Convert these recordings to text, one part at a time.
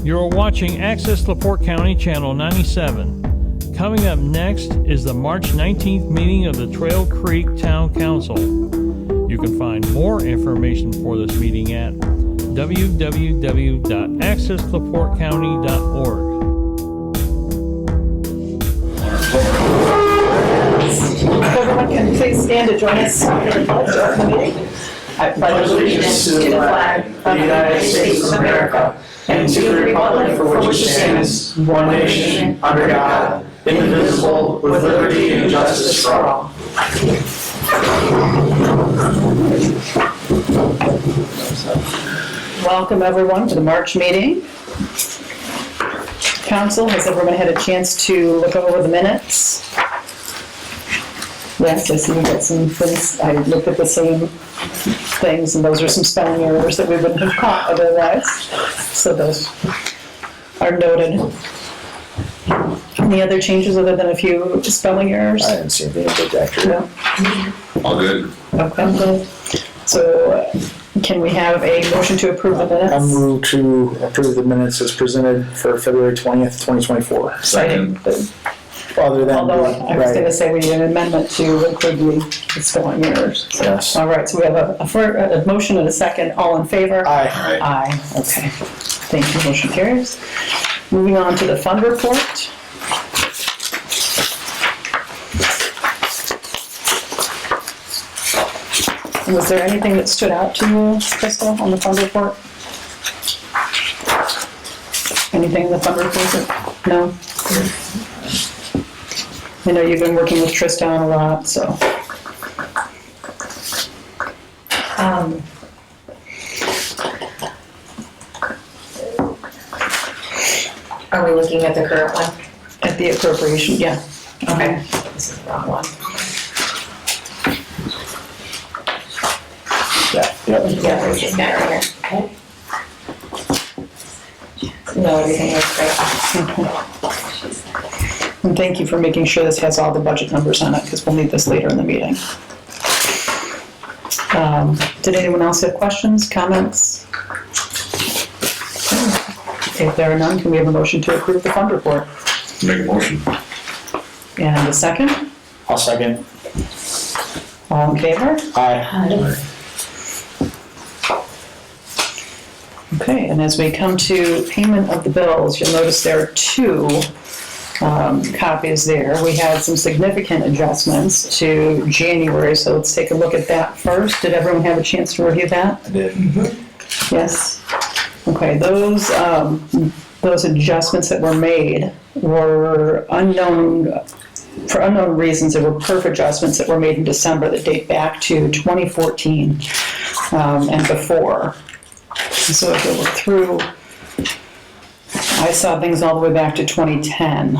You're watching Access LaPorte County Channel 97. Coming up next is the March 19th meeting of the Trail Creek Town Council. You can find more information for this meeting at www.accesslaportecounty.org. Everyone can please stand to join us for the pledge to open the meeting. I pledge allegiance to the flag of the United States of America and to the republic for which it stands, one nation, under God, indivisible, with liberty and justice for all. Welcome everyone to the March meeting. Council, has everyone had a chance to look over the minutes? Yes, I see you got some things, I looked at the same things, and those are some spelling errors that we wouldn't have caught otherwise. So those are noted. Any other changes other than a few spelling errors? I didn't see anything to object. No? All good. Okay, good. So can we have a motion to approve the minutes? I move to approve the minutes as presented for February 20th, 2024. Second. Other than, Although I was going to right, say we need an amendment to include the spelling errors. yes. All right, so we have a motion and a second. All in favor? Aye. Aye, okay. Thank you, motion carries. Moving on to the fund report. Was there anything that stood out to you, Crystal, on the fund report? Anything in the fund report that, no? I know you've been working with Tristan a lot, so. Are we looking at the current one? At the appropriation, yeah. Okay. This is the wrong one. Yeah, yep. Yeah, there's just that right here. Okay. No, everything looks great. And thank you for making sure this has all the budget numbers on it, because we'll need this later in the meeting. Did anyone else have questions, comments? If there are none, can we have a motion to approve the fund report? Make a motion. And a second? I'll second. All in favor? Aye. Okay, and as we come to payment of the bills, you'll notice there are two copies there. We had some significant adjustments to January, so let's take a look at that first. Did everyone have a chance to review that? I did. Yes? Okay, those adjustments that were made were unknown, for unknown reasons. They were perf adjustments that were made in December that date back to 2014 and before. So if you look through, I saw things all the way back to 2010.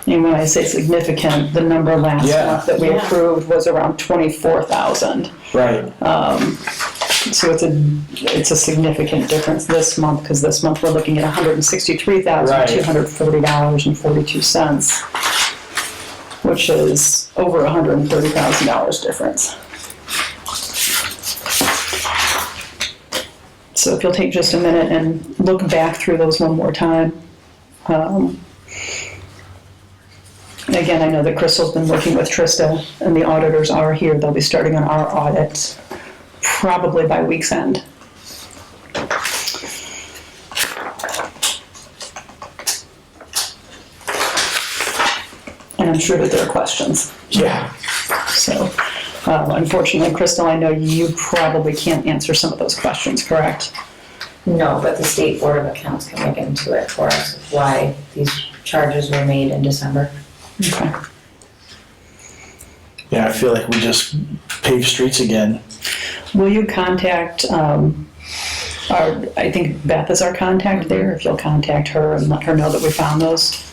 And when I say significant, the number last month that we approved was around 24,000. Right. So it's a significant difference this month, because this month we're looking at $163,240.42, which is over $130,000 difference. So if you'll take just a minute and look back through those one more time. Again, I know that Crystal's been working with Trista, and the auditors are here. They'll be starting on our audit probably by week's end. And I'm sure that there are questions. Yeah. So, unfortunately, Crystal, I know you probably can't answer some of those questions, correct? No, but the State Board of Accounts can look into it for us, why these charges were made in December. Okay. Yeah, I feel like we just paved streets again. Will you contact, I think Beth is our contact there, if you'll contact her and let her know that we found those?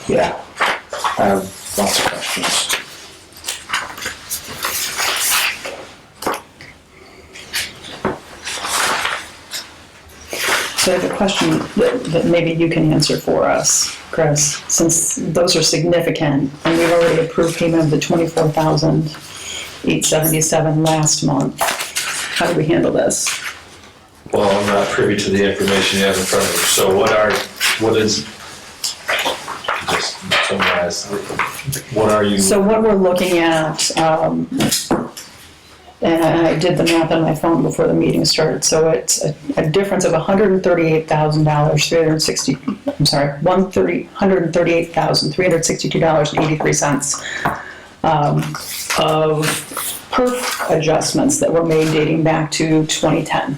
Yeah, I have lots of questions. So I have a question that maybe you can answer for us, Chris, since those are significant, and we've already approved payment of the $24,877 last month. How do we handle this? Well, I'm not privy to the information you have in front of you, so just summarize, what are you? So what we're looking at, and I did the math on my phone before the meeting started, so it's a difference of $138,362.83 of perf adjustments that were made dating back to 2010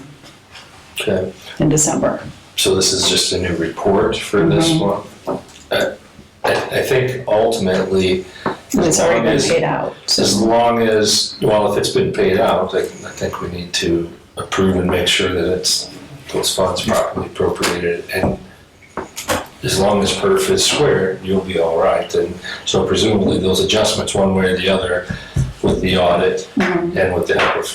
Okay, in December. so this is just a new report for this one? I think ultimately, It's already been paid out. as long as, well, if it's been paid out, I think we need to approve and make sure that those funds properly appropriated, and as long as perf is squared, you'll be all right. And so presumably those adjustments, one way or the other, with the audit and with the help of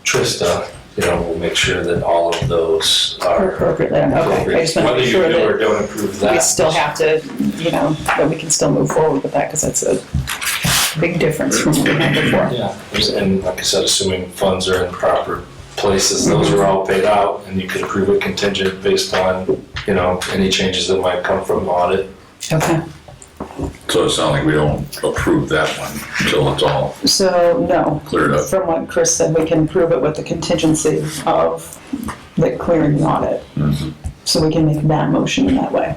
Trista, we'll make sure that all of those are Appropriately, okay. I just want to whether make you sure do or that don't approve that. we still have to, that we can still move forward with that, because that's a big difference from what we had before. Yeah, and like I said, assuming funds are in proper places, those are all paid out, and you can approve it contingent based on, any changes that might come from audit. Okay. So it sounds like we don't approve that one until it's all So, no. cleared up. From what Chris said, we can prove it with the contingency of the clearing the audit. So we can make that motion in that way.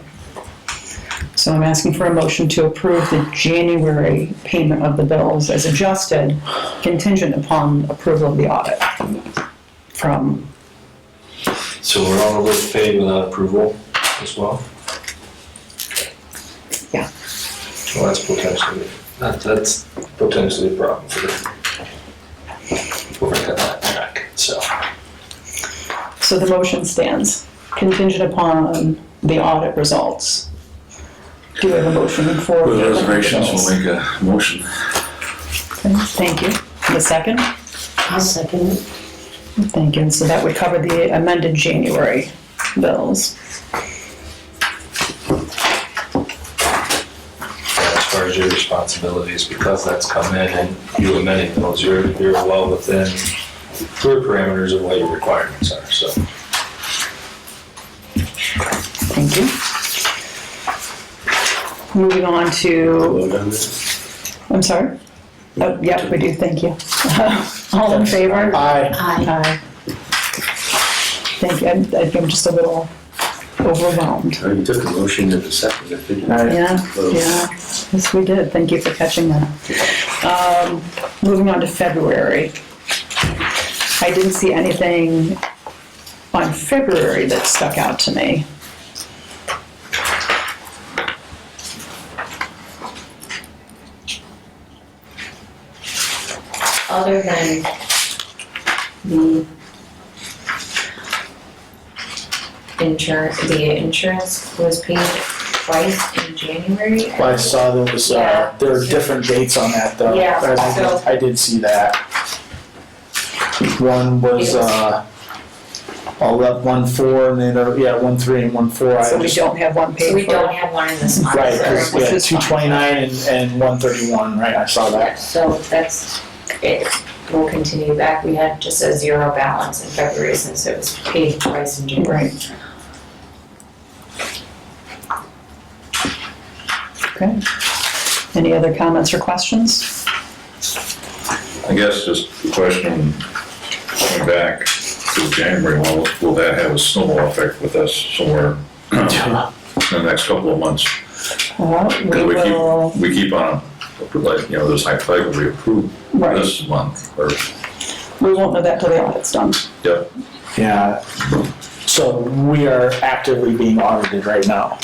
So I'm asking for a motion to approve the January payment of the bills as adjusted, contingent upon approval of the audit from, So we're all the way paid without approval as well? yeah. Well, that's potentially a problem for the, we'll get that back, so. So the motion stands, contingent upon the audit results. Do we have a motion for? With the reservations, bills? we'll make a motion. Okay, thank you. The second? I'll second it. Thank you. So that would cover the amended January bills. As far as your responsibilities, because that's come in and you amending those, you're well within your parameters of what your requirements are, so. Thank you. Moving on to, I'm sorry? Oh, yeah, we do, thank you. All in favor? Aye. Aye. Thank you. I'm just a little overwhelmed. You took a motion at the second, I think. Yeah, yes, we did. Thank you for catching that. Moving on to February. I didn't see anything on February that stuck out to me. Other than the insurance was paid twice in January. Well, I saw there was, Yeah. there are different dates on that though. Yeah, so- I did see that. One was, 1/4 and then, 1/3 and 1/4. So we don't have one So we paid don't for. have one in this month. Right, so- because, Which yeah, is fine. 229 and 131, right, I saw Yeah, that. so that's, it will continue back. We had just a zero balance in February since it was paid twice in January. Right. Okay. Any other comments or questions? I guess just a question, going back to January, will that have a snowball effect with us somewhere in the next couple of months? We will, We keep on, like, this hypothetical we approve right, this month, or, we won't know that till the audit's done. yep, Yeah, so we are actively being audited right now.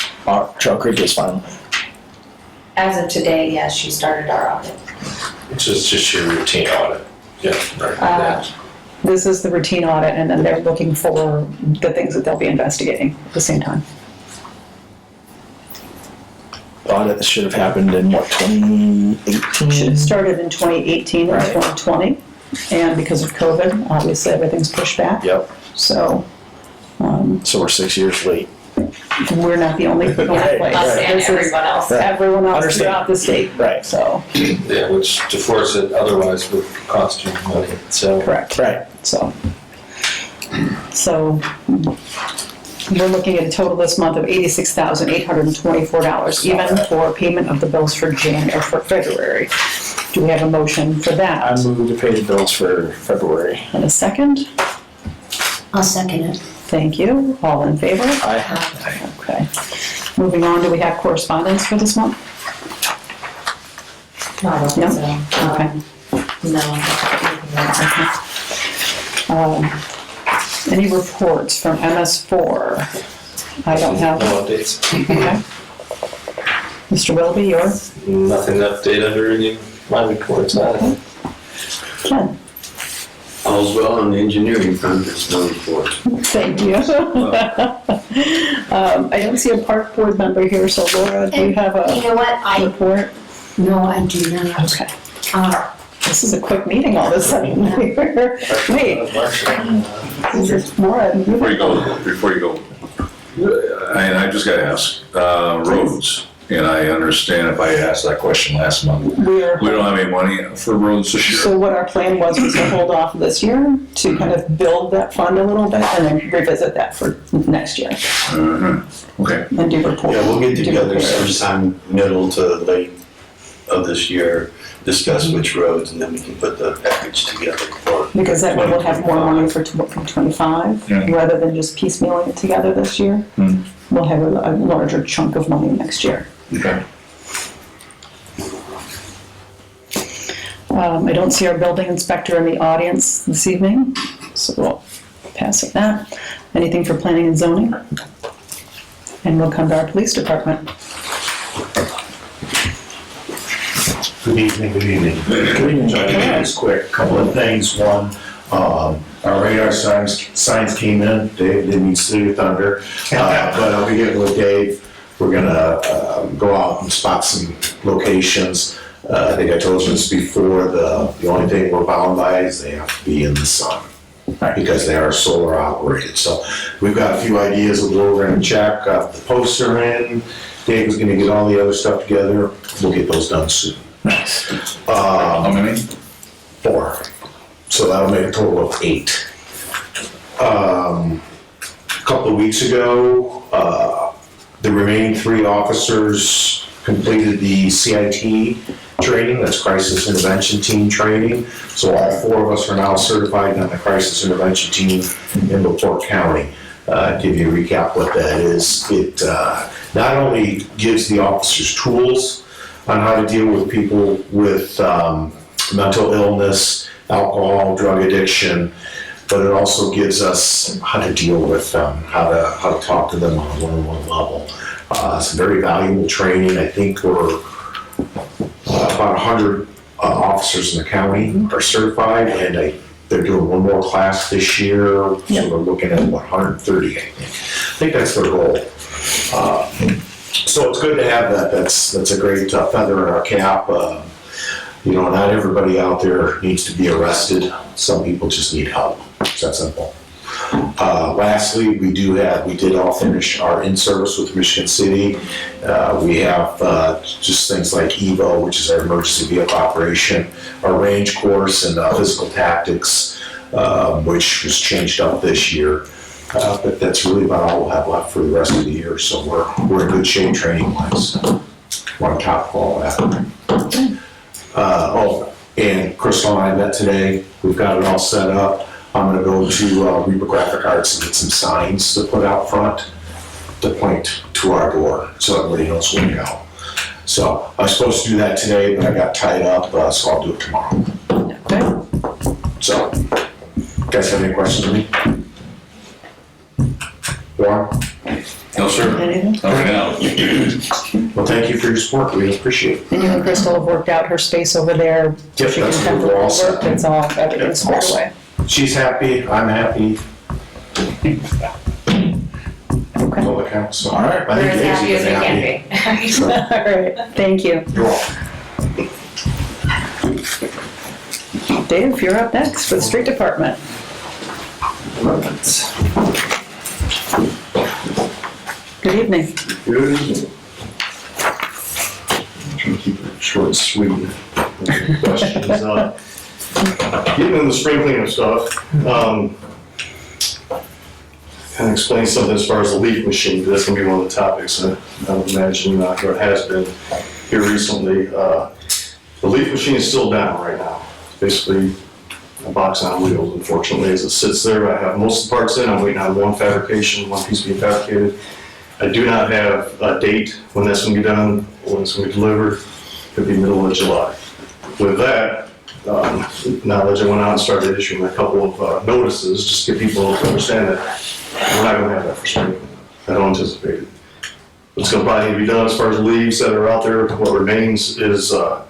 Trail Creek is finally. As of today, yes, she started our audit. Which is just your routine audit, yeah, right, yeah. This is the routine audit, and then they're looking for the things that they'll be investigating at the same time. audit should have happened in what, 2018? Should have started in 2018 and Right. 2020, and because of COVID, obviously everything's pushed back. Yep, So so we're 6 years late. we're not the only people in Right, place. Us and This is everyone else. everyone else Understand. throughout the state. Right. So, Yeah, which to force it otherwise would cost you money, so. correct. Right. So we're looking at a total this month of $86,824, even for payment of the bills for or for February. Do we have a motion for I that? moved to pay the bills for February. And a second? I'll second it. Thank you. All in favor? Aye. Okay. Moving on, do we have correspondence for this month? No, I don't think so. Okay. No. Any reports from MS4? I don't have. No updates. Okay. Mr. Willoughby, yours? Nothing to update under any of my reports, either. Ken? All's well on the engineering front, there's no report. Thank you. I don't see a park board member here, so Laura, do you have You a know what, report? no, I do not. Okay. Uh, This is a quick meeting all of a sudden. Wait, Laura, Before you go, I just gotta ask, roads, and I understand if I asked that question last month. We don't have any money for roads this year. So what our plan was to hold off this year to kind of build that fund a little bit and then revisit that for next year Okay, and do report. Yeah, we'll get do together repairs. sometime middle to late of this year, discuss which roads, and then we can put the package together for. Because that way we'll have more money for 25, Yeah. rather than just piecemealing it together this year. We'll have a larger chunk of money next year. okay. I don't see our building inspector in the audience this evening, so we'll pass at that. Anything for planning and zoning? And we'll come to our police department. Good evening, good evening. Try to make this quick, couple of things. One, our radar signs came in, Dave didn't need City of Thunder, but I'll be getting with Dave. We're gonna go out and spot some locations. I think I told you this before, the only thing we're bound by is they have to be in the sun, because they are solar operated. So we've got a few ideas of where we're gonna check. The posts are in, Dave is gonna get all the other stuff together, we'll get those done soon. How many? 4. So that'll make a total of 8. A couple of weeks ago, the remaining 3 officers completed the CIT training, that's Crisis Intervention Team training. So all 4 of us are now certified on the Crisis Intervention Team in LaPorte County. Give you a recap what that is. It not only gives the officers tools on how to deal with people with mental illness, alcohol, drug addiction, but it also gives us how to deal with them, how to talk to them on a one-on-one level. It's very valuable training. I think we're about 100 officers in the county are certified, and they're doing one more class this year, so we're looking at 130, I think. I think that's their goal. So it's good to have that. That's a great feather in our cap. Not everybody out there needs to be arrested. Some people just need help. It's that simple. Lastly, we did all finish our in-service with Michigan City. We have just things like EVO, which is our emergency vehicle operation, our range course, and physical tactics, which was changed up this year. But that's really about all we'll have left for the rest of the year. So we're in good shape training-wise. We're on top of all that. And Crystal and I met today. We've got it all set up. I'm gonna go to Reba Graphic Arts and get some signs to put out front to point to our door so everybody knows where to go. So I was supposed to do that today, but I got tied up, so I'll do it tomorrow. Okay. So, you guys have any questions for me? Warren? No, sir. Anything? Not right now. Well, thank you for your support, we appreciate it. And you and Crystal have worked out her space over there. Yep, She that's can come what we're all to set. work. It's all, everything's squared awesome. away. She's happy, I'm happy. Okay. So all accounts, so. All right. I We're think as happy Dave's as we gonna can be. So, All right, thank you. you're welcome. Dave, you're up next for the street department. Good evening. Good. Trying to keep it short and sweet. Questions, getting into the spring cleanup stuff, kind of explain something as far as the leaf machine, that's gonna be one of the topics, I would imagine, or it has been here recently. The leaf machine is still down right now, basically a box on wheels, unfortunately, as it sits there. I have most of the parts in, I'm waiting on one piece being fabricated. I do not have a date when that's gonna be done, when it's gonna be delivered, could be middle of July. With that knowledge, I went out and started issuing a couple of notices, just to get people to understand that we're not gonna have that for spring. I don't anticipate it. What's gonna probably need to be done as far as leaves that are out there, what remains is the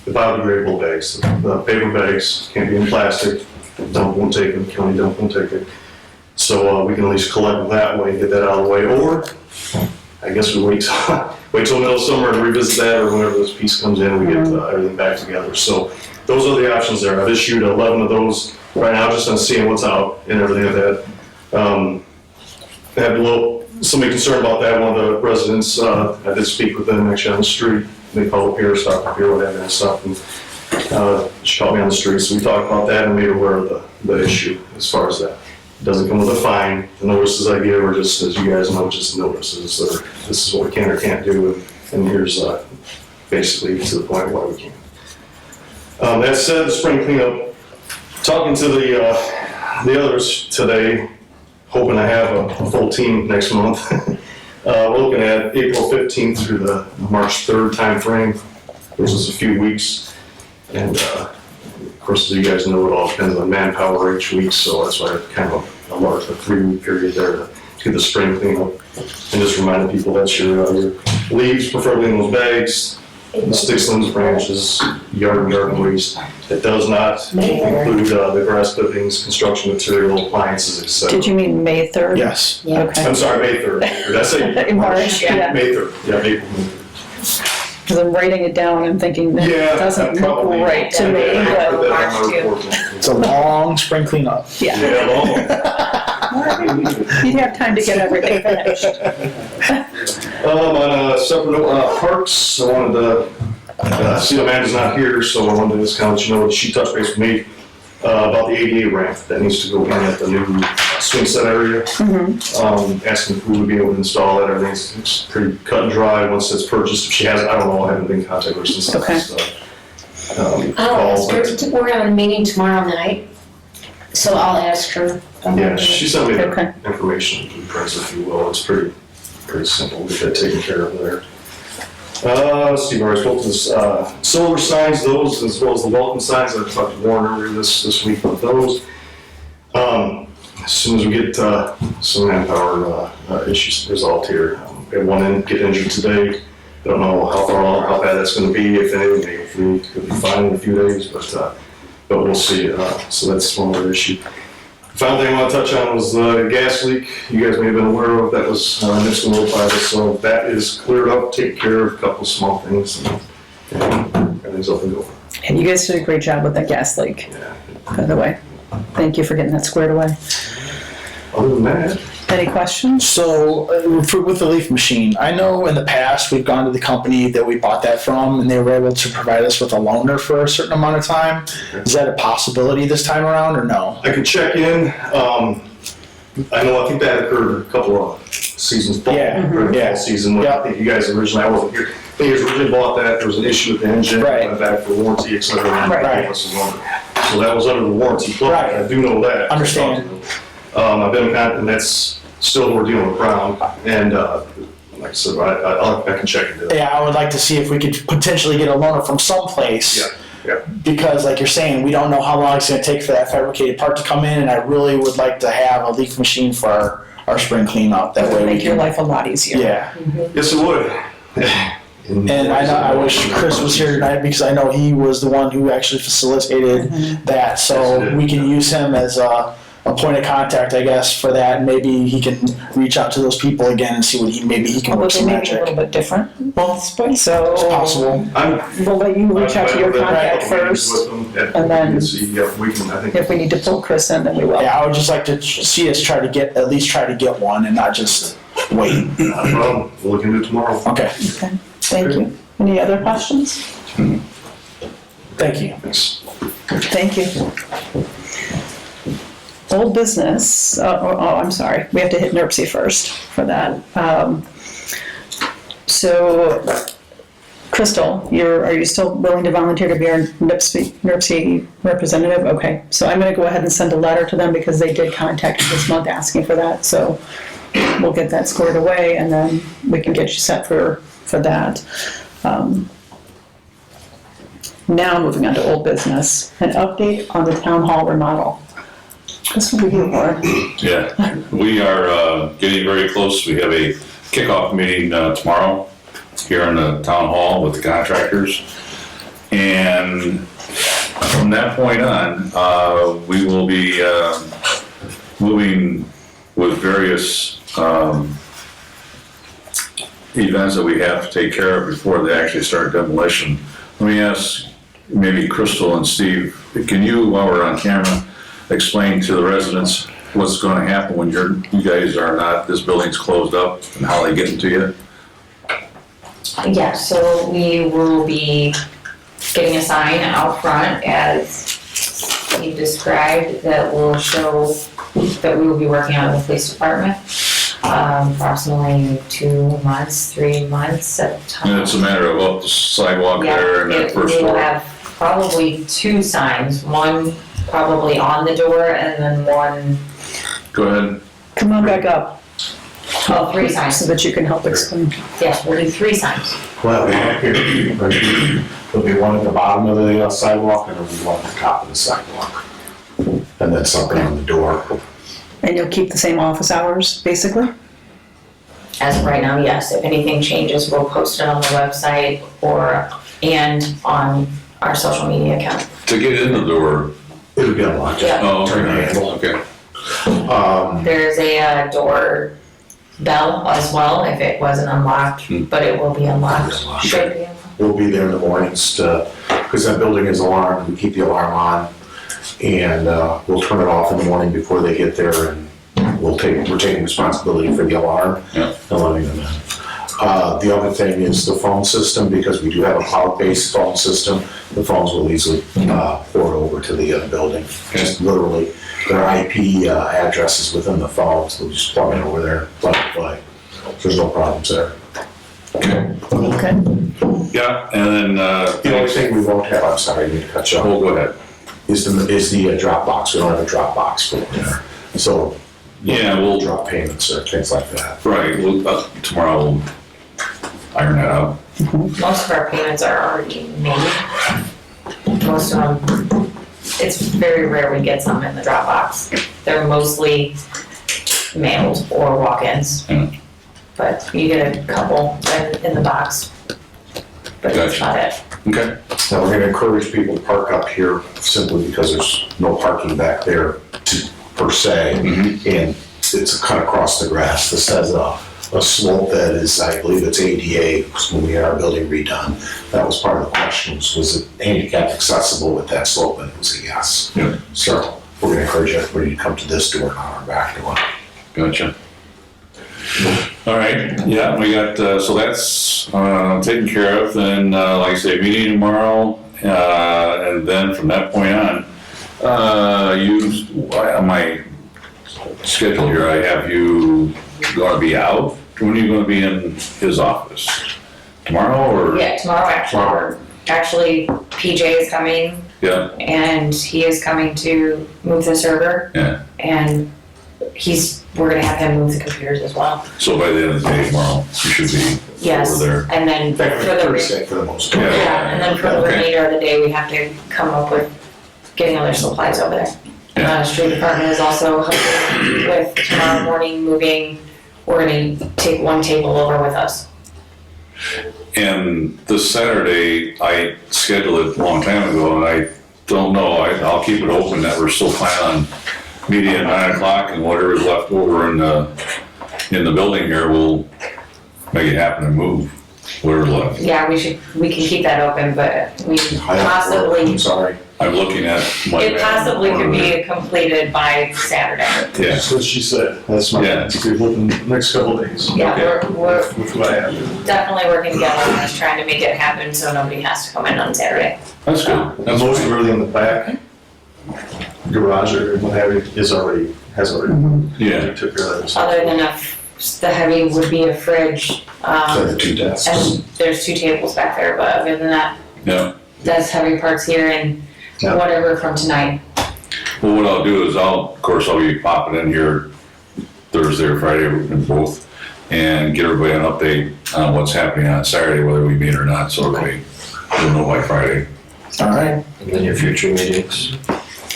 biodegradable bags. The paper bags can't be in plastic, dump won't take them, county dump won't take it. So we can at least collect that way and get that out of the way, or I guess we wait till middle of summer and revisit that, or whenever this piece comes in, we get everything back together. So those are the options there. I've issued 11 of those right now, just on seeing what's out and everything like that. I had somebody concerned about that. One of the residents, I did speak with them actually on the street. They called up here, stopped up here, whatever and stuff. And she called me on the street, so we talked about that and made her aware of the issue as far as that. It doesn't come with a fine. The notices I give are just, as you guys know, just notices. This is what we can or can't do, and here's basically to the point why we can. That said, the spring cleanup, talking to the others today, hoping to have a full team next month. We're looking at April 15th through the March 3rd timeframe, which is a few weeks. And of course, as you guys know, it all depends on manpower each week, so that's why I kind of a 3-week period there to get the spring cleanup. And just reminding people that your leaves, preferably in those bags, the sticks, limbs, branches, yard waste. It does not include the grass clippings, construction material, appliances, etc. Did you mean May 3rd? Yes. Yeah. Okay. I'm sorry, May 3rd. Did I say March, yeah. May 3rd, yeah, April. May 3rd. Because I'm writing it down and thinking that Yeah, doesn't look probably. right to me, I put but that on my report. It's a long spring cleanup. yeah. Yeah, long. You'd have time to get everything finished. On a separate note, parks, I wanted to, see Amanda's not here, so I wanted to just kind of let you know, she touched base with me about the ADA ramp that needs to go in at the new swing set area. Asking if we would be able to install it, everything's pretty cut and dry once it's purchased. If she has, I don't know, I haven't been in contact with her since. Okay. I'll ask her, we're having a meeting tomorrow night, so I'll ask her. Yeah, she sent me Okay. the information, blueprints, if you will. It's pretty simple. We'll get that taken care of there. Let's see, I spoke to the solar signs, those, as well as the welcome signs. I talked to Warren earlier this week about those. As soon as we get some manpower issues resolved here, we had one get injured today. I don't know how bad that's going to be, if anything. Hopefully it could be fine in a few days, but we'll see. So that's one other issue. The final thing I want to touch on was the gas leak you guys may have been aware of. That was initially notified us, so that is cleared up, taken care of, a couple of small things, and everything's up and going. And you guys did a great job with that gas leak, Yeah. by the way. Thank you for getting that squared away. Other than that, Any questions? So with the leaf machine, I know in the past we've gone to the company that we bought that from and they were able to provide us with a loaner for a certain amount of time. Is that a possibility this time around or no? I could check in. I think that occurred a couple of seasons, fall, fall season. When I think you guys originally, I wasn't here. I think you guys originally bought that. There was an issue with the engine. Right. Went back for warranty, et cetera. And Right. gave us a loaner. So that was under the warranty plan. Right. I do know that. Understand. I've been in contact, and that's still, we're dealing with Brown. And like I said, I can check into that. Yeah, I would like to see if we could potentially get a loaner from someplace. Yeah. Because like you're saying, we don't know how long it's going to take for that fabricated part to come in, and I really would like to have a leaf machine for our spring cleanup. That way we Make your can, life a lot easier. yeah. Yes, it would. And I wish Chris was here tonight because I know he was the one who actually facilitated that, so we can use him as a a point of contact, I guess, for that, and maybe he can reach out to those people again and see what maybe he can Although work they some may be a magic. little bit different. Well, So. it's possible. We'll let you reach out to your contact first, and then we can, I think. if we need to pull Chris in, then we will. Yeah, I would just like to see us at least try to get one and not just wait. Not a problem. We'll look into it tomorrow. Okay, Okay, thank you. Any other questions? thank you. Thank you. Old business, I'm sorry, we have to hit NERC first for that. So, Crystal, are you still willing to volunteer to be our NERC representative? Okay, so I'm gonna go ahead and send a letter to them because they did contact you this month asking for that, so we'll get that squared away and then we can get you set for that. Now moving on to old business, an update on the town hall remodel. This will be you, Warren. Yeah, we are getting very close. We have a kickoff meeting tomorrow here in the town hall with the contractors. And from that point on, we will be moving with various events that we have to take care of before they actually start demolition. Let me ask maybe Crystal and Steve, can you, while we're on camera, explain to the residents what's going to happen when you guys are not, this building's closed up, and how they get into you? Yeah, so we will be getting a sign out front as Steve described that will show that we will be working out of the police department. Approximately 2 months, 3 months at a time. And it's a matter of up the sidewalk there and that first We will floor. have probably 2 signs, one probably on the door and then one, Go ahead. Come on back up 3 signs. so that you can help explain. Yes, we'll do 3 signs. Well, there'll be one at the bottom of the sidewalk and there'll be one at the top of the sidewalk. And then something on the door. And you'll keep the same office hours, basically? As of right now, yes. If anything changes, we'll post it on the website and on our social media account. To get in the door. It'll be unlocked. Yeah. Oh, Turn the okay. handle. Okay. There's a door bell as well if it wasn't unlocked, but it will be unlocked. Should be unlocked. We'll be there in the mornings because that building is alarmed. We keep the alarm on. And we'll turn it off in the morning before they get there, and we're taking responsibility for the alarm Yeah. and letting them in. The other thing is the phone system, because we do have a cloud-based phone system. The phones will easily port over to the other building. Just literally, their IP address is within the phones. We'll just plug it over there, plug and play. There's no problems there. Okay. Okay. Yeah, and then, The only thing we won't have, I'm sorry, I need to cut you off. oh, go ahead. Is the Dropbox. We don't have a Dropbox for there. So Yeah, we'll, drop payments or things like that. right, tomorrow we'll iron that out. Most of our payments are already made. Most of them, it's very rare we get some in the Dropbox. They're mostly mailed or walk-ins. Yeah. But you get a couple in the box. But that's Gotcha. not it. Okay. Now, we're gonna encourage people to park up here simply because there's no parking back there per se. And it's cut across the grass. This has a slope that is, I believe it's ADA, when we had our building redone. That was part of the question, was it handicap accessible with that slope? And it was a yes. Yeah. So we're gonna encourage everybody to come to this door, not our back door. Gotcha. All right, yeah, we got, so that's taken care of, then, like I say, meeting tomorrow, and then from that point on, on my schedule here, I have you gonna be out, when are you gonna be in his office? Tomorrow, or? Yeah, tomorrow actually PJ is coming Yeah, and he is coming to move the server yeah, and we're gonna have him move the computers as well. so by the end of the day tomorrow, you should be Yes, over there. and then In fact, for we're the, pretty safe for the most part. Yeah. yeah, and then for the Okay. remainder of the day, we have to come up with getting other supplies over there. Yeah. Street department is also helping with tomorrow morning moving, we're gonna take one table over with us. And this Saturday, I scheduled it a long time ago, and I don't know, I'll keep it open that we're still planning on meeting at 9 o'clock, and whatever's left over in the building here, we'll make it happen and move whatever's left. Yeah, we can keep that open, but we possibly, I'm sorry. I'm looking at my. it possibly could be completed by Saturday. Yeah, That's what she said. That's my, Yeah. within the next couple of days. Yeah, we're With what I have. definitely working together on this, trying to make it happen so nobody has to come in on Saturday. that's good. And That's most of everything in the back, garage or what have you, has already, Yeah, we took care of that. Other than the heavy would be a fridge, So the 2 desks. and there's 2 tables back there, but other than that, yeah. that's heavy parts here and Yeah. whatever from tonight. Well, what I'll do is of course, I'll be popping in here Thursday or Friday, in both, and get everybody an update on what's happening on Saturday, whether we meet or not, so that we'll know by Friday. All right. And then your future meetings.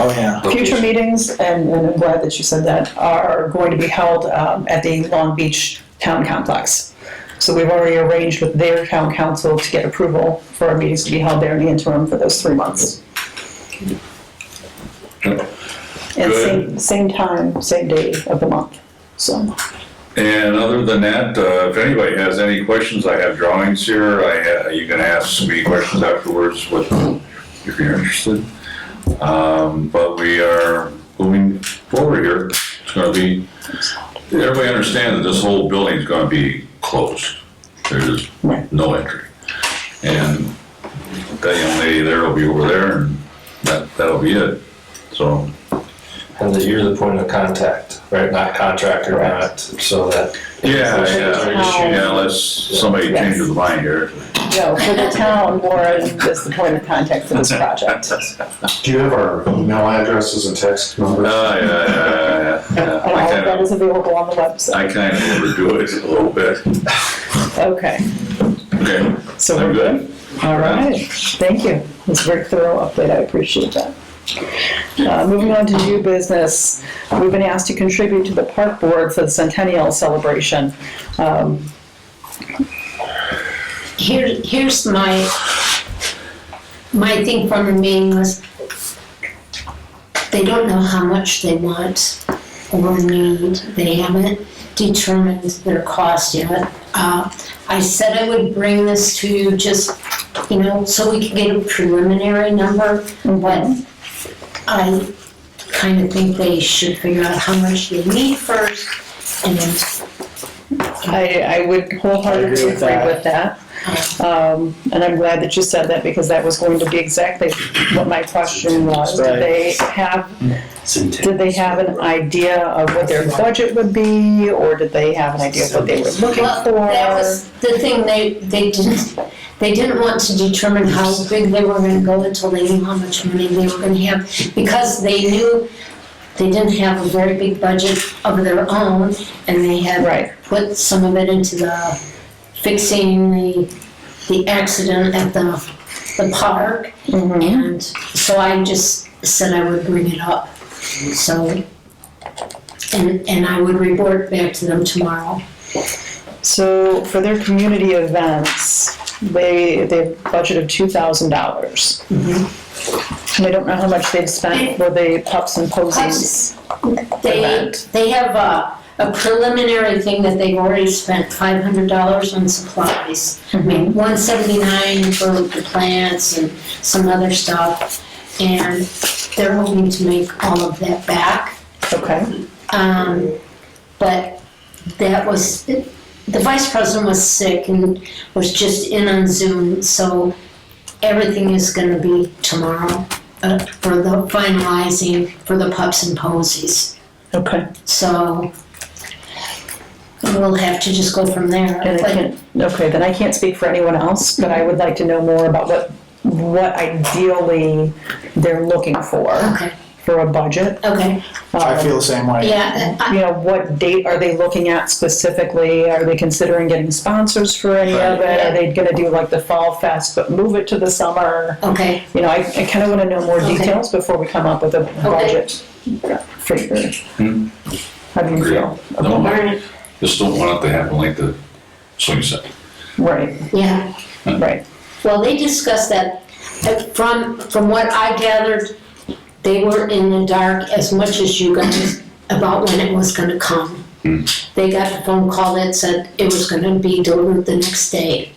Oh, yeah. Future meetings, and I'm glad that you said that, are going to be held at the Long Beach Town Complex. So we've already arranged with their town council to get approval for our meetings to be held there in the interim for those 3 months. Yep. And Good. same time, same day of the month, so. And other than that, if anybody has any questions, I have drawings here. You can ask me questions afterwards if you're interested. But we are moving forward here. It's gonna be, everybody understands that this whole building's gonna be closed. There's Right. no entry. And that young lady there will be over there, and that'll be it. So, And that you're the point of contact, right? Not contractor, Correct. not, so that. yeah, unless somebody Yes. changes their mind here. No, for the town, Warren is the point of contact for this project. Do you have our email addresses and text numbers? Yeah. And all of that is available on the website. I kind of overdo it a little bit. Okay, Okay, so I'm we're good. good? All right, thank you. It's a very thorough update, I appreciate that. Moving on to new business, we've been asked to contribute to the park board for the centennial celebration. Here's my thing from the meeting was, they don't know how much they want or need. They haven't determined their cost yet. I said I would bring this to you just, so we could get a preliminary number, but I kind of think they should figure out how much they need first, and then I would wholeheartedly I agree with agree that. with that. And I'm glad that you said that, because that was going to be exactly what my question was. Right. Did they have an idea of what their budget would be, or did they have an idea of what they were looking Well, for? that was the thing, they didn't want to determine how big they were gonna go until they knew how much money they were gonna have, because they knew they didn't have a very big budget of their own, and they had Right. put some of it into the fixing the accident at the park, and so I just said I would bring it up, so, and I would report back to them tomorrow. So for their community events, they have a budget of $2,000. And I don't know how much they've spent for the Pups and Posies event. They have a preliminary thing that they've already spent $500 on supplies. I mean, $179 for the plants and some other stuff, and they're hoping to make all of that back. Okay, But that was, the vice president was sick and was just in on Zoom, so everything is gonna be tomorrow for the finalizing for the Pups and Posies. okay. So we'll have to just go from there. And then I can't speak for anyone else, but I would like to know more about what ideally they're looking for a budget. Okay, I feel the same way. yeah, What date are they looking at specifically? Are they considering getting sponsors for any of it? Are they gonna do like the Fall Fest, but move it to the summer? okay, I kind of want to know more Okay. details before we come up with a budget figure. How do you feel? No, all right, just don't want it to happen like the swing set. Right, yeah. right. Well, they discussed that, from what I gathered, they were in the dark as much as you guys about when it was gonna come. They got the phone call that said it was gonna be delivered the next day.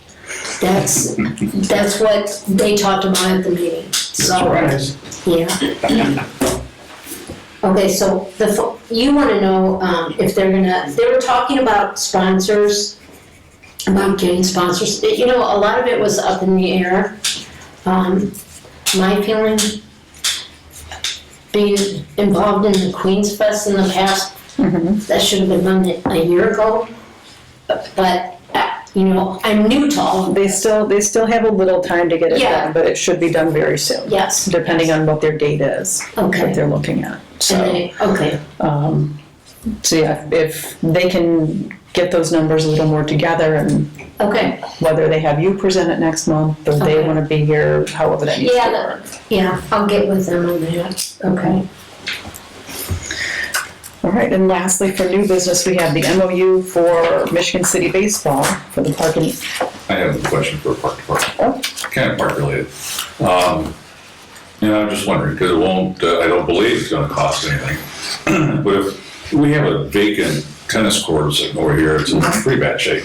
That's what they talked about at the meeting, so, yeah. Okay, so you wanna know, if they were talking about sponsors, about getting sponsors. You know, a lot of it was up in the air. My feeling, being involved in the Queen's Fest in the past, that should have been done a year ago. But, you know, I'm new to all of They this. still have a little time to get it Yeah. done, but it should be done very soon. Yes. Depending on what their date is that Okay. they're looking at. So, Okay, so yeah, if they can get those numbers a little more together, and okay. whether they have you present it next month or they Okay. want to be here, however that needs to Yeah, work. yeah, I'll get with them on that. Okay. All right, and lastly, for new business, we have the MOU for Michigan City Baseball for the parking. I have a question for Park Department. Oh. Kind of park related. I'm just wondering, because it won't, I don't believe it's gonna cost anything. But if we have a vacant tennis court sitting over here, it's in pretty bad shape.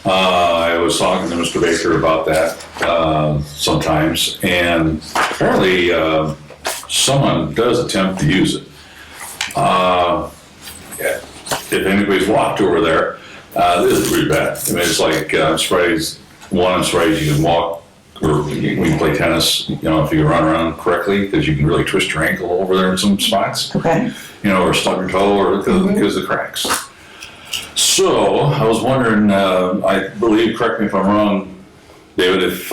I was talking to Mr. Baker about that, sometimes, and apparently, someone does attempt to use it. If anybody's walked over there, this is pretty bad. I mean, it's like, I'm surprised you can walk, or you can play tennis, you know, if you run around correctly, because you can really twist your ankle over there in some spots, Okay. you know, or stub your toe, or because of the cracks. So, I was wondering, I believe, correct me if I'm wrong, David, if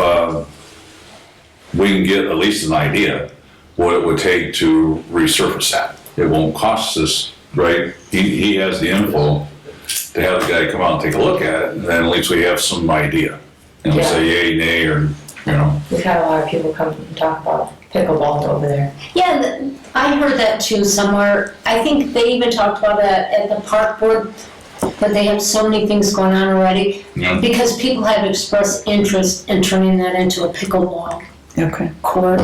we can get at least an idea what it would take to resurface that. It won't cost us, right? He has the info to have the guy come out and take a look at it, and then at least we have some idea. And we say yay, nay, or, you know. We've had a lot of people come and talk about pickleball over there. Yeah, I heard that too somewhere. I think they even talked about that at the park board, but they have so many things going on already. Yeah. Because people have expressed interest in turning that into a pickleball Okay. court,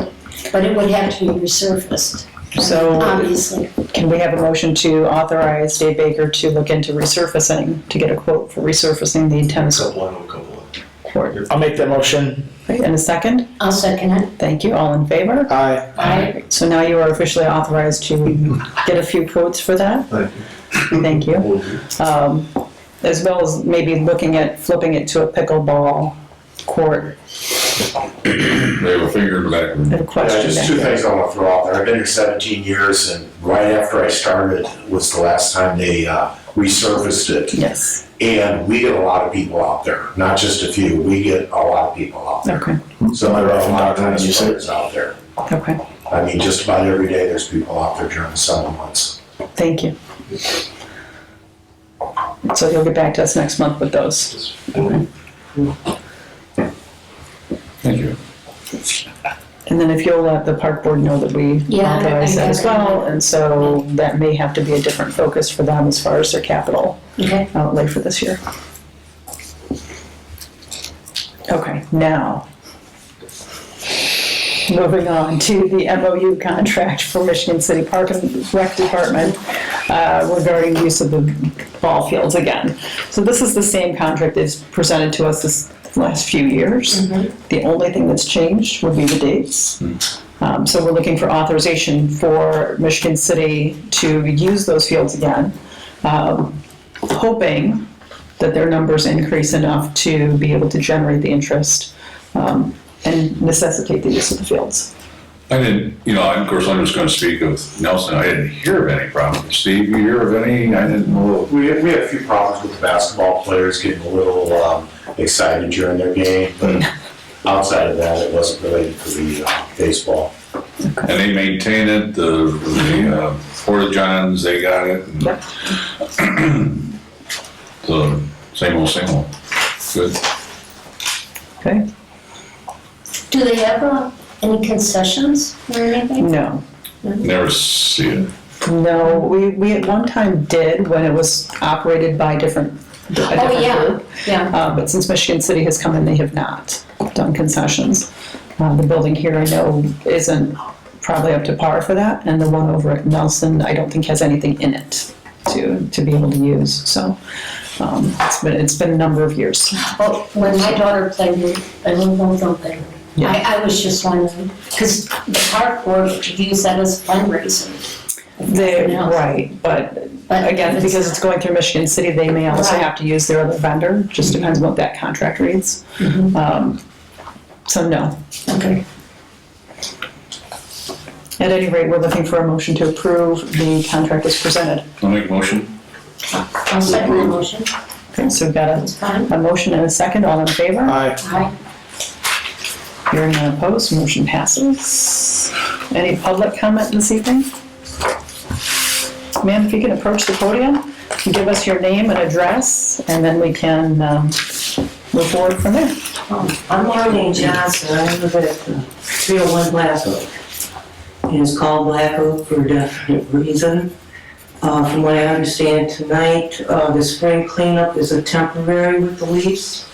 but it would have to be resurfaced, So obviously. can we have a motion to authorize Dave Baker to look into resurfacing, to get a quote for resurfacing the tennis Couple of them. court? I'll make that motion. Okay, and a second? I'll second it. Thank you. All in favor? Aye. So now you are officially authorized to get a few quotes for that. Thank you. Thank you. As well as maybe looking at flipping it to a pickleball court. They have a finger in the back. I have a Yeah, question just back two there. things I want to throw out there. I've been here 17 years, and right after I started was the last time they resurfaced it. Yes, And we get a lot of people out there, not just a few. We get a lot of people out there. okay, So there are a lot of tennis players out there. okay, I mean, just about every day there's people out there during the summer months. thank you. So you'll get back to us next month with those. Thank you. And then if you'll let the park board know that we Yeah, authorize that I as well, and so that may have to be a different focus for them as far as their capital Okay. outlay for this year. Okay, now, moving on to the MOU contract for Michigan City Park and Rec Department regarding use of the ball fields again. So this is the same contract that's presented to us this last few years. The only thing that's changed would be the dates. So we're looking for authorization for Michigan City to use those fields again, hoping that their numbers increase enough to be able to generate the interest and necessitate the use of the fields. I didn't, of course, I'm just gonna speak of Nelson. I didn't hear of any problems. Steve, you hear of any? I didn't know. We had a few problems with the basketball players getting a little excited during their game, but outside of that, it wasn't related to the baseball. And they maintain it, the Porta Johns, they got it. Yep. So, same old. Good. Okay? Do they have any concessions or anything? No. Never see it. No, we at one time did when it was operated by a different group. Yeah. But since Michigan City has come in, they have not done concessions. The building here, I know, isn't probably up to par for that, and the one over at Nelson, I don't think has anything in it to be able to use, so, it's been a number of years. Well, when my daughter played with, I don't know something. I was just wondering, because the park board could use that as fundraising. Right, but again, because it's going through Michigan City, they may also Right. have to use their other vendor, just depends what that contract reads. So no. Okay. At any rate, we're looking for a motion to approve the contract as presented. I'll make a motion. I'll second the motion. Okay, so we've got That's fine. a motion and a second, all in favor? Aye. Aye. Hearing none opposed, motion passes. Any public comment this evening? Ma'am, if you can approach the podium, and give us your name and address, and then we can move forward from there. I'm Marlene Johnson, I live at 301 Black Oak. And it's called Black Oak for a definite reason. From what I understand tonight, the spring cleanup is a temporary with the leaves.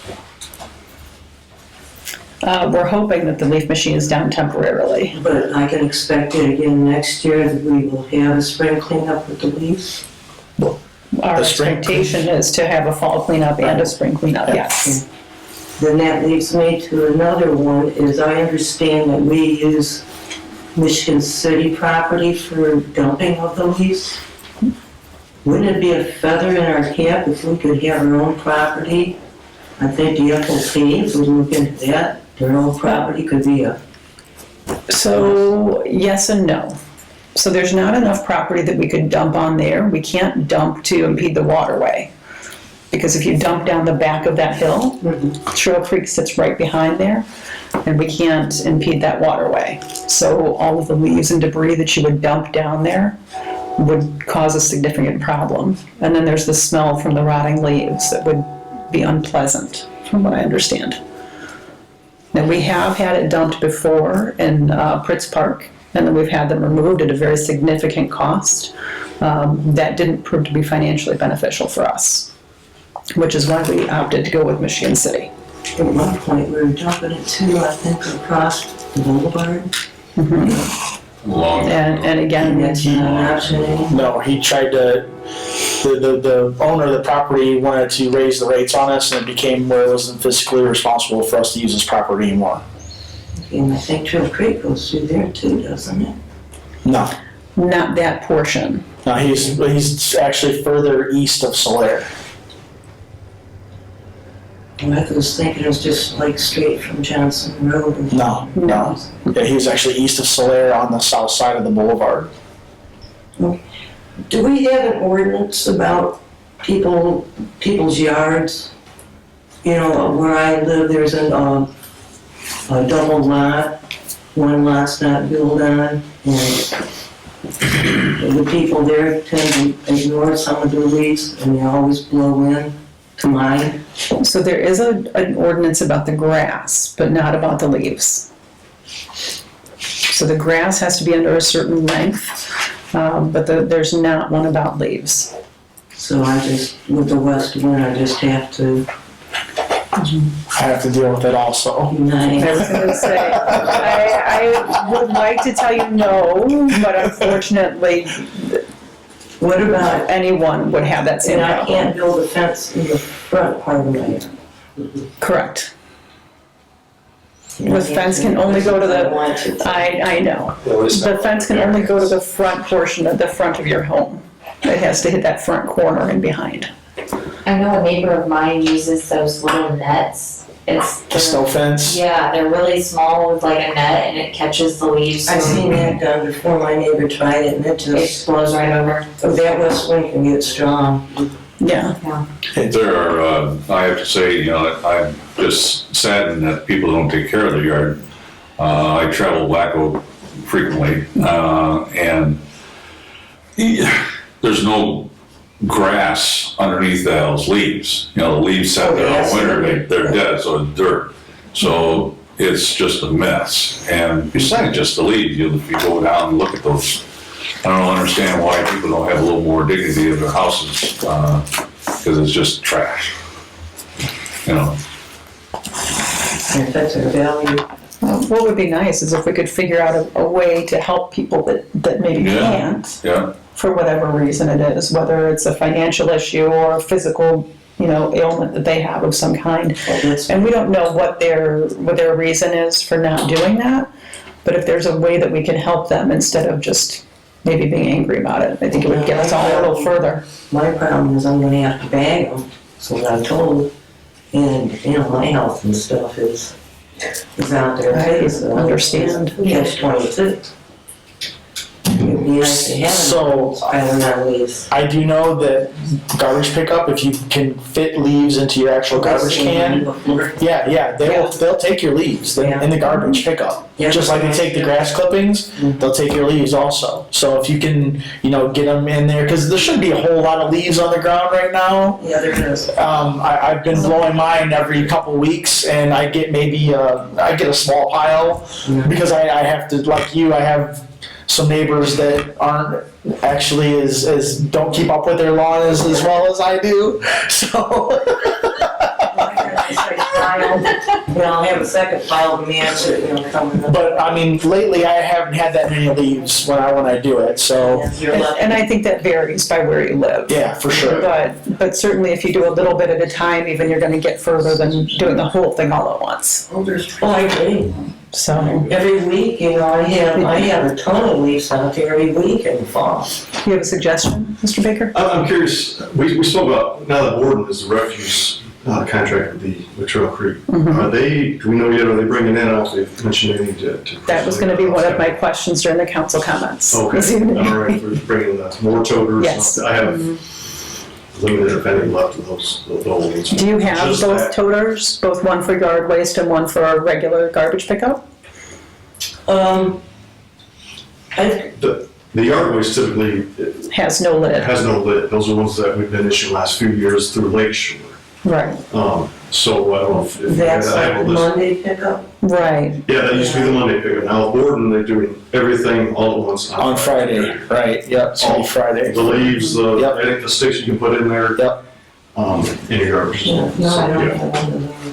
We're hoping that the leaf machine is down temporarily. But I can expect it again next year that we will have a spring cleanup with the leaves. Our The spring expectation is to have a fall cleanup and a spring cleanup, yes. Then that leads me to another one, is I understand that we use Michigan City property for dumping of the leaves. Wouldn't it be a feather in our cap if we could have our own property? I think the FOP, if we look into that, their own property could be a, So, yes and no. So there's not enough property that we could dump on there. We can't dump to impede the waterway. Because if you dump down the back of that hill, Trail Creek sits right behind there, and we can't impede that waterway. So all of the leaves and debris that you would dump down there would cause a significant problem. And then there's the smell from the rotting leaves that would be unpleasant, from what I understand. Now, we have had it dumped before in Pritz Park, and then we've had them removed at a very significant cost. That didn't prove to be financially beneficial for us, which is why we opted to go with Michigan City. at one point, we were dumping it too, I think, across the boulevard. Long. And again, That's not an option anymore. No, he tried to, the owner of the property wanted to raise the rates on us, and it became where it wasn't fiscally responsible for us to use his property anymore. And I think Trail Creek goes through there too, doesn't it? No, not that portion. no, he's actually further east of Solaire. And I was thinking it was just like straight from Johnson Road. and- No, no. Yeah, he was actually east of Solaire on the south side of the boulevard. Do we have an ordinance about people's yards? You know, where I live, there's a double lot, one lot's not built on, and the people there tend to ignore some of the leaves, and they always blow in to mine. So there is an ordinance about the grass, but not about the leaves. So the grass has to be under a certain length, but there's not one about leaves. So I just, with the west wind, I just have to I have to deal with it also. I was nine. gonna say, I would like to tell you no, but unfortunately, What about, anyone would have that same and I can't problem. build a fence in the front part of my yard? Correct. The fence can only go to I the, want to. I know. The fence can only go to the front portion of the front of your home. It has to hit that front corner and behind. I know a neighbor of mine uses those little nets. It's The snow fence. yeah, they're really small with like a net and it catches the leaves. I've seen that done before, my neighbor tried it and it It just, blows right over. that west wind can get strong. Yeah. There are, I have to say, you know, I'm just saddened that people don't take care of their yard. I travel Black Oak frequently, and there's no grass underneath those leaves. You know, the leaves set there all winter, they're dead, so it's dirt. So it's just a mess. And besides just the leaves, if you go down and look at those, I don't understand why people don't have a little more dignity in their houses, because it's just trash. You know, If that's our value. What would be nice is if we could figure out a way to help people that maybe Yeah. can't, Yeah, for whatever reason it is, whether it's a financial issue or a physical, ailment that they have of some kind. And we don't know what their reason is for not doing that, but if there's a way that we can help them instead of just maybe being angry about it, I think it would get us all a little further. My problem is I'm gonna have to bag them, so what I'm told, and, my health and stuff is out there. I so understand. Catch 22. It'd be nice to have So- them piling on leaves. I do know that garbage pickup, if you can fit leaves into your actual garbage can, yeah, they'll take your leaves in the garbage pickup. Yeah. Just like they take the grass clippings, they'll take your leaves also. So if you can, get them in there, because there shouldn't be a whole lot of leaves on the ground right now. Yeah, there is. I've been blowing mine every couple weeks, and I get I get a small pile because I have to, like you, I have some neighbors that aren't actually as don't keep up with their lawn as well as I do. So. I'll have a second pile of mans, coming up. But I mean, lately I haven't had that many leaves when I do it. So You're lucky. And I think that varies by where you live. yeah, for sure. But certainly if you do a little bit at a time, even you're gonna get further than doing the whole thing all at once. Oh, I agree. So, Every week, I have a ton of leaves out there every week in the fall. you have a suggestion, Mr. Baker? I'm curious, we spoke about, now that Borden is the refuse contract with Trail Creek, do we know yet, are they bringing in, I don't know if they've mentioned anything to. That was gonna be one of my questions during the council comments. Okay, this evening. all right, we're bringing more toters. Yes. I have limited if any left of those old ones. Do you have Just both that. toters, both one for yard waste and one for regular garbage pickup? The yard waste typically Has no lid. has no lid. Those are ones that we've been issuing last few years through Lake Shore. Right, So I don't know if That's I have a like list. Monday pickup? right. Yeah, that used to be the Monday pickup. Now at Borden, they're doing everything all at once On Friday, right? Yep, it's gonna be Friday. The leaves, Yep. I think the sticks you can put in there. Yep. In your garbage. No, So, I don't yeah, have one of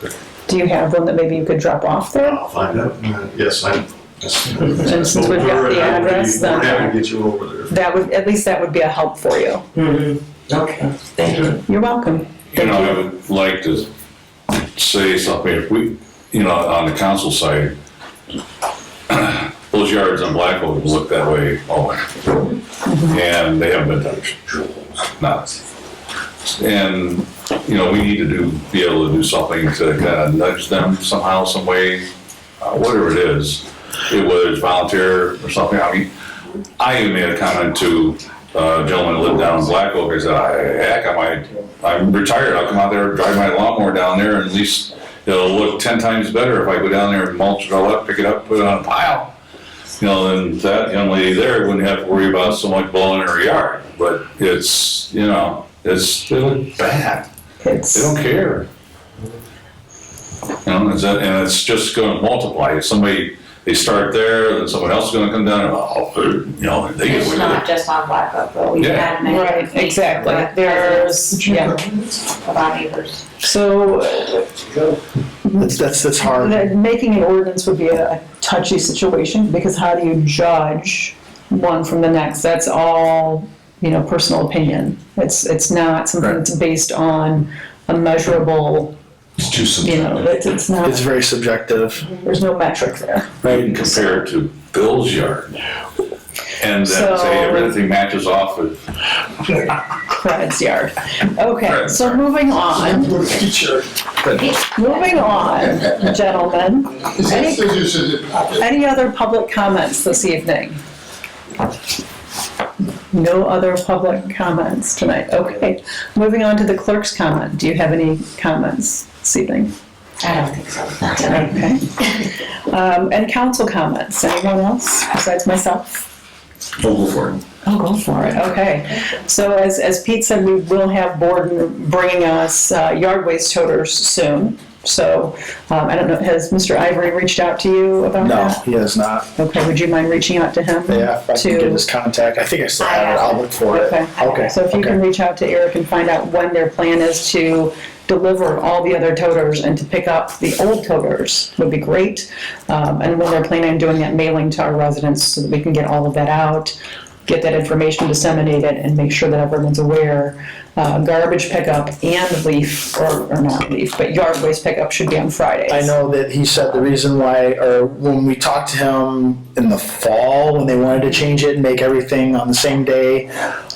those. Do you have one that maybe you could drop off there? I'll find out. Yes, And since we've got the address, We're happy then to get you over there. at least that would be a help for you. Okay, thank you. You're welcome. I would like to say something, if we, on the council side, those yards on Black Oak look that way all winter. And they haven't been touched, not. And, we need to be able to do something to kind of nudge them somehow, some way, whatever it is, whether it's volunteer or something. I mean, I even made a comment to a gentleman who lived down in Black Oak. I said, I'm retired, I'll come out there, drive my lawnmower down there, and at least it'll look 10 times better if I go down there and mulch it all up, pick it up, put it on a pile. Then that young lady there wouldn't have to worry about so much blowing in her yard. But it's, they look bad. They don't care. And it's just gonna multiply. If they start there, then someone else is gonna come down and, they get It's away not with it. just on Black Oak, but we've Yeah. had many. Right, exactly. There's, yeah. About neighbors. So That's hard. making an ordinance would be a touchy situation because how do you judge one from the next? That's all, personal opinion. It's not something that's based on a measurable, It's too subjective. it's not, It's very subjective. there's no metric there. You can compare it to Bill's yard. And then say everything matches off with. Fred's yard. Okay, so moving on, gentlemen. Any other public comments this evening? No other public comments tonight. Okay, moving on to the clerk's comment. Do you have any comments this evening? I don't think so, not tonight. Okay. And council comments. Anyone else besides myself? Go for it. Oh, go for it. Okay. So as Pete said, we will have Borden bringing us yard waste toters soon. So I don't know, has Mr. Ivory reached out to you about No, that? he has not. Okay, would you mind reaching out to him? Yeah, if I can get his contact. I think I still have it. I'll look for it. Okay. Okay. So if you can reach out to Eric and find out when their plan is to deliver all the other toters and to pick up the old toters would be great. And when they're planning on doing that mailing to our residents so that we can get all of that out, get that information disseminated and make sure that everyone's aware. Garbage pickup and leaf, or not leaf, but yard waste pickup should be on Fridays. I know that he said the reason why, or when we talked to him in the fall, when they wanted to change it and make everything on the same day,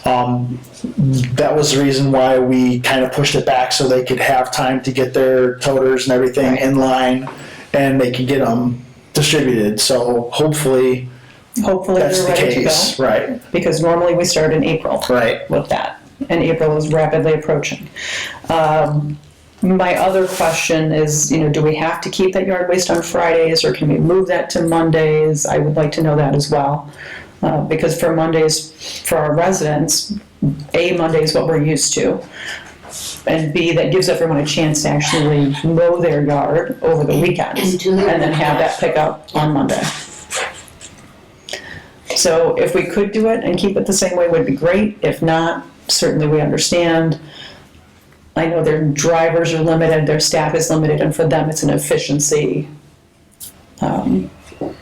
that was the reason why we kind of pushed it back so they could have time to get their toters and everything in line and they could get them distributed. So hopefully that's they're the ready to case. go. Right, Because normally we start in April. right. With that, and April is rapidly approaching. My other question is, do we have to keep that yard waste on Fridays, or can we move that to Mondays? I would like to know that as well. Because for Mondays, for our residents, A, Monday is what we're used to, and B, that gives everyone a chance to actually mow their yard over the weekends, And do their and then have that pickup on Monday. So if we could do it and keep it the same way, would be great. If not, certainly we understand. I know their drivers are limited, their staff is limited, and for them, it's an efficiency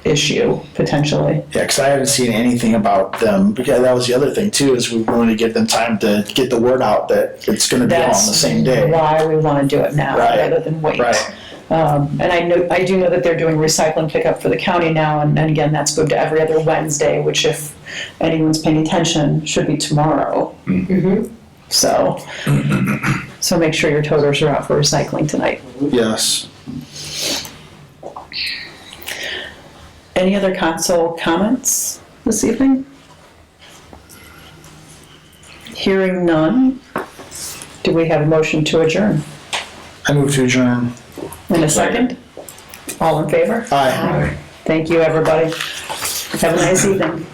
issue, potentially. Yeah, because I haven't seen anything about them, because that was the other thing too, is we wanted to give them time to get the word out that it's gonna be on the same day. That's why we want to do it now, Right. rather than wait. Right. And I do know that they're doing recycling pickup for the county now, and again, that's moved to every other Wednesday, which if anyone's paying attention, should be tomorrow. So make sure your toters are out for recycling tonight. Yes. Any other council comments this evening? Hearing none, do we have a motion to adjourn? I move to adjourn. In a second? All in favor? Aye. Thank you, everybody. Have a nice evening.